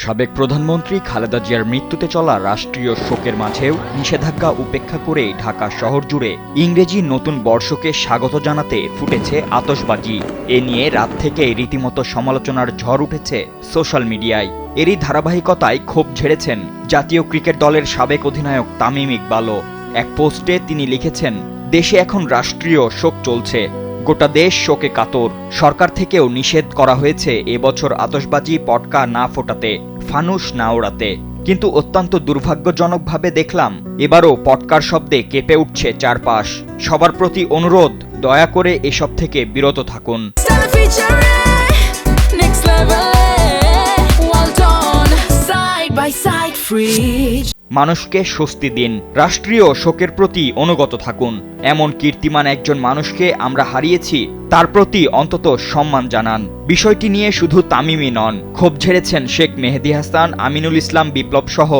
সাবেক প্রধানমন্ত্রী খালেদা জিয়ার মৃত্যুতে চলা রাষ্ট্রীয় শোকের মাঝেও নিষেধাজ্ঞা উপেক্ষা করে ঢাকা শহর জুড়ে ইংরেজি নতুন বর্ষকে স্বাগত জানাতে ফুটেছে আতশবাজি। এ নিয়ে রাত থেকে রীতিমতো সমালোচনার ঝড় উঠেছে সোশ্যাল মিডিয়ায়। এরই ধারাবাহিকতায় ক্ষোভ ঝেড়েছেন জাতীয় ক্রিকেট দলের সাবেক অধিনায়ক তামিম ইকবালও। এক পোস্টে তিনি লিখেছেন, দেশে এখন রাষ্ট্রীয় শোক চলছে, গোটা দেশ শোকে কাতর। সরকার থেকেও নিষেধ করা হয়েছে এবছর আতশবাজি পটকা না ফোটাতে, ফানুস না ওড়াতে। কিন্তু অত্যন্ত দুর্ভাগ্যজনকভাবে দেখলাম এবারও পটকার শব্দে কেঁপে উঠছে চারপাশ। সবার প্রতি অনুরোধ, দয়া করে এসব থেকে বিরত থাকুন। মানুষকে স্বস্তি দিন, রাষ্ট্রীয় শোকের প্রতি অনুগত থাকুন। এমন কীর্তিমান একজন মানুষকে আমরা হারিয়েছি, তার প্রতি অন্তত সম্মান জানান। বিষয়টি নিয়ে শুধু তামিমই নন, ক্ষোভ ঝেড়েছেন শেখ মেহেদী হাসান, আমিনুল ইসলাম বিপ্লব সহ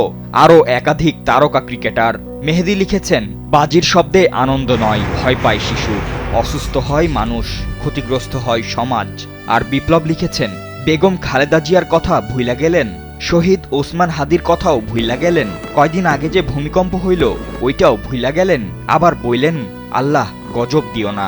আরও একাধিক তারকা ক্রিকেটার। মেহেদী লিখেছেন, বাজির শব্দে আনন্দ নয়, ভয় পায় শিশু, অসুস্থ হয় মানুষ, ক্ষতিগ্রস্ত হয় সমাজ। আর বিপ্লব লিখেছেন, বেগম খালেদা জিয়ার কথা ভুইলা গেলেন, শহীদ ওসমান হাদির কথাও ভুইলা গেলেন, কয়দিন আগে যে ভূমিকম্প হইল ওইটাও ভুইলা গেলেন, আবার বইলেন আল্লাহ গজব দিও না।